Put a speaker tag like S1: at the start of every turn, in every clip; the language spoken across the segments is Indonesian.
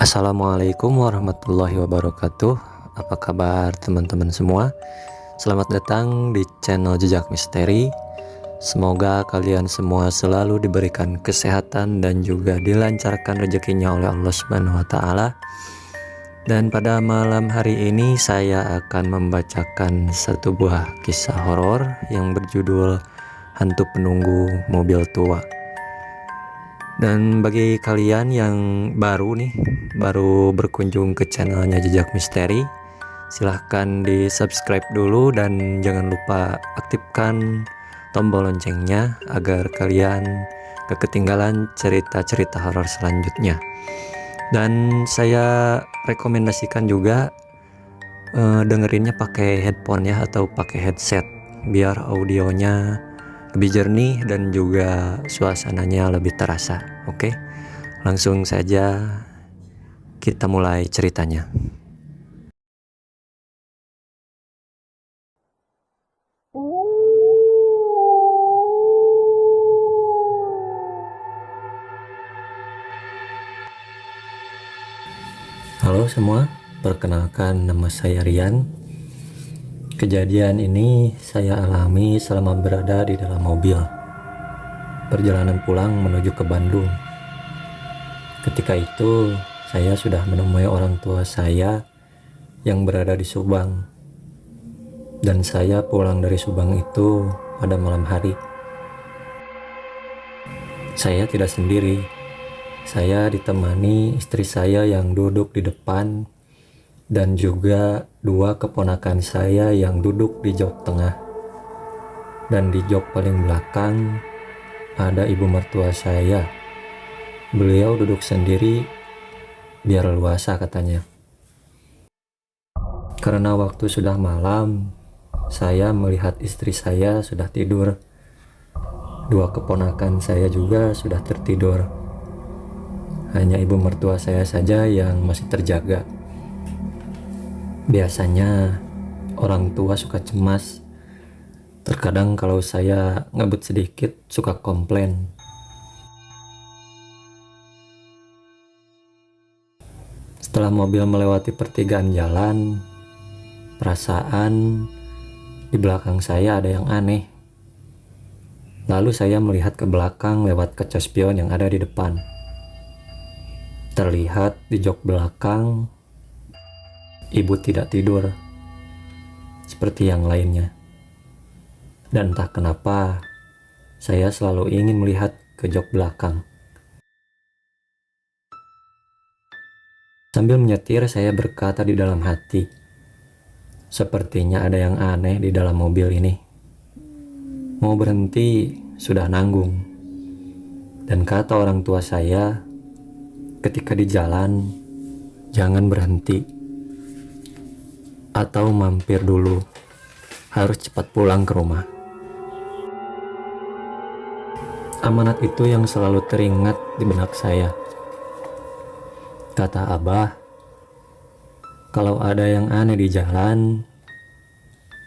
S1: Assalamualaikum warahmatullahi wabarakatuh. Apa kabar teman-teman semua? Selamat datang di channel Jejak Misteri. Semoga kalian semua selalu diberikan kesehatan dan juga dilancarkan rezekinya oleh Allah Subhanahu wa taala. Dan pada malam hari ini saya akan membacakan satu buah kisah horor yang berjudul Hantu Penunggu Mobil Tua. Dan bagi kalian yang baru berkunjung ke channelnya Jejak Misteri, silahkan di subscribe dulu dan jangan lupa aktifkan tombol loncengnya agar kalian gak ketinggalan cerita-cerita horor selanjutnya. Dan saya rekomendasikan juga dengerinnya pakai headphone ya, atau pakai headset biar audionya lebih jernih dan juga suasananya lebih terasa. Oke, langsung saja kita mulai ceritanya. Halo semua, perkenalkan nama saya Rian. Kejadian ini saya alami selama berada di dalam mobil perjalanan pulang menuju ke Bandung. Ketika itu saya sudah menemui orang tua saya yang berada di Subang, dan saya pulang dari Subang itu pada malam hari. Saya tidak sendiri, saya ditemani istri saya yang duduk di depan dan juga dua keponakan saya yang duduk di jok tengah. Dan di jok paling belakang ada ibu mertua saya. Beliau duduk sendiri biar leluasa katanya. Karena waktu sudah malam, saya melihat istri saya sudah tidur. Dua keponakan saya juga sudah tertidur. Hanya ibu mertua saya saja yang masih terjaga. Biasanya orang tua suka cemas. Terkadang kalau saya ngebut sedikit suka komplain. Setelah mobil melewati pertigaan jalan, perasaan di belakang saya ada yang aneh. Lalu saya melihat ke belakang lewat kaca spion yang ada di depan. Terlihat di jok belakang ibu tidak tidur seperti yang lainnya. Dan entah kenapa saya selalu ingin melihat ke jok belakang. Sambil menyetir saya berkata di dalam hati, sepertinya ada yang aneh di dalam mobil ini. Mau berhenti sudah nanggung. Dan kata orang tua saya, ketika di jalan jangan berhenti atau mampir dulu, harus cepat pulang ke rumah. Amanat itu yang selalu teringat di benak saya. Kata Abah, kalau ada yang aneh di jalan,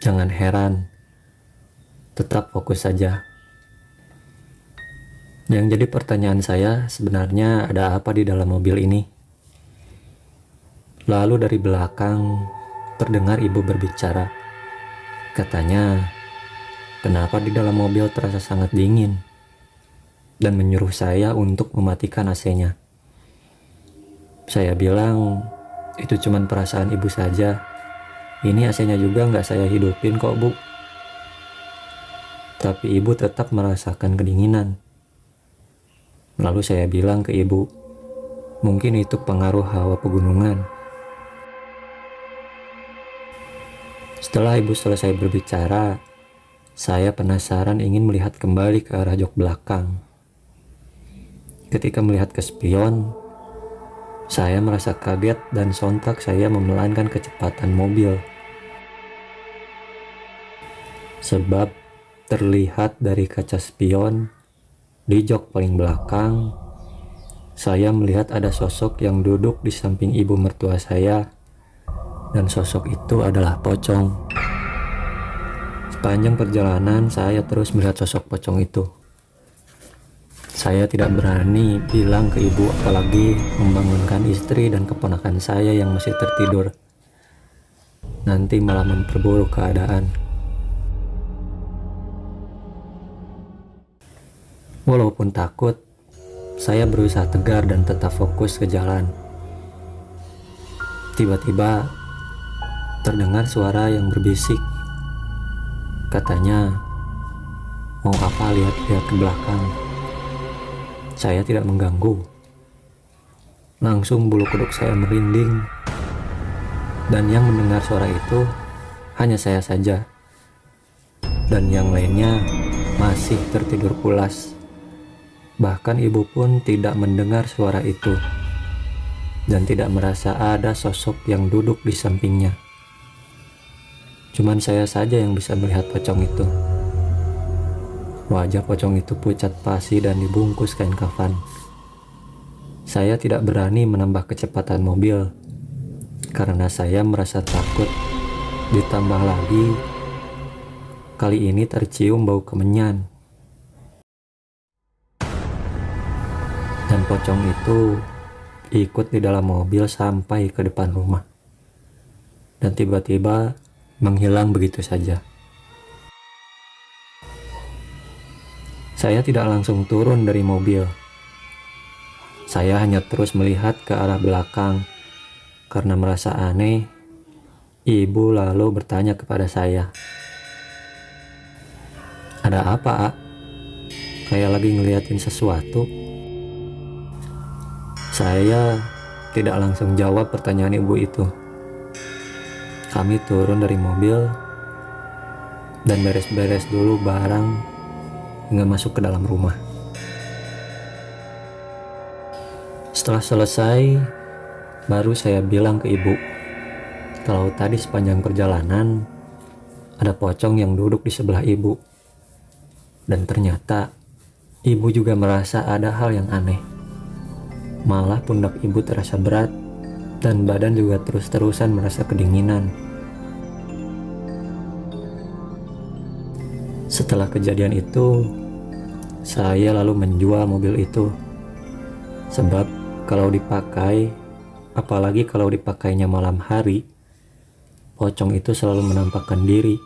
S1: jangan heran, tetap fokus saja. Yang jadi pertanyaan saya, sebenarnya ada apa di dalam mobil ini? Lalu dari belakang terdengar ibu berbicara. Katanya, kenapa di dalam mobil terasa sangat dingin? Dan menyuruh saya untuk mematikan AC-nya. Saya bilang, itu cuma perasaan ibu saja. Ini AC-nya juga nggak saya hidupin kok, Bu. Tapi ibu tetap merasakan kedinginan. Lalu saya bilang ke ibu, mungkin itu pengaruh hawa pegunungan. Setelah ibu selesai berbicara, saya penasaran ingin melihat kembali ke arah jok belakang. Ketika melihat ke spion, saya merasa kaget dan sontak saya memelankan kecepatan mobil. Sebab terlihat dari kaca spion, di jok paling belakang, saya melihat ada sosok yang duduk di samping ibu mertua saya. Dan sosok itu adalah pocong. Sepanjang perjalanan saya terus melihat sosok pocong itu. Saya tidak berani bilang ke ibu, apalagi membangunkan istri dan keponakan saya yang masih tertidur. Nanti malah memperburuk keadaan. Walaupun takut, saya berusaha tegar dan tetap fokus ke jalan. Tiba-tiba terdengar suara yang berbisik. Katanya, mau apa lihat-lihat ke belakang? Saya tidak mengganggu. Langsung bulu kuduk saya merinding. Dan yang mendengar suara itu hanya saya saja. Dan yang lainnya masih tertidur pulas. Bahkan ibu pun tidak mendengar suara itu. Dan tidak merasa ada sosok yang duduk di sampingnya. Cuman saya saja yang bisa melihat pocong itu. Wajah pocong itu pucat pasi dan dibungkus kain kafan. Saya tidak berani menambah kecepatan mobil karena saya merasa takut. Ditambah lagi, kali ini tercium bau kemenyan. Dan pocong itu ikut di dalam mobil sampai ke depan rumah. Dan tiba-tiba menghilang begitu saja. Saya tidak langsung turun dari mobil. Saya hanya terus melihat ke arah belakang. Karena merasa aneh, ibu lalu bertanya kepada saya, "Ada apa, A? Kayak lagi ngeliatin sesuatu?" Saya tidak langsung jawab pertanyaan ibu itu. Kami turun dari mobil dan beres-beres dulu barang hingga masuk ke dalam rumah. Setelah selesai, baru saya bilang ke ibu kalau tadi sepanjang perjalanan ada pocong yang duduk di sebelah ibu. Dan ternyata ibu juga merasa ada hal yang aneh. Malah pundak ibu terasa berat dan badan juga terus-terusan merasa kedinginan. Setelah kejadian itu, saya lalu menjual mobil itu. Sebab kalau dipakai, apalagi kalau dipakainya malam hari, pocong itu selalu menampakkan diri.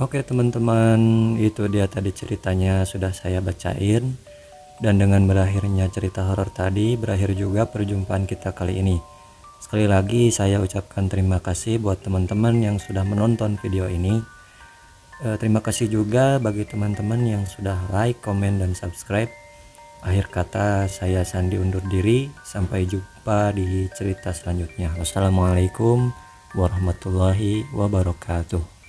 S1: Oke teman-teman, itu dia tadi ceritanya sudah saya bacain. Dan dengan berakhirnya cerita horor tadi, berakhir juga perjumpaan kita kali ini. Sekali lagi saya ucapkan terima kasih buat teman-teman yang sudah menonton video ini. Terima kasih juga bagi teman-teman yang sudah like, komen, dan subscribe. Akhir kata saya Sandi undur diri. Sampai jumpa di cerita selanjutnya. Wassalamualaikum warahmatullahi wabarakatuh.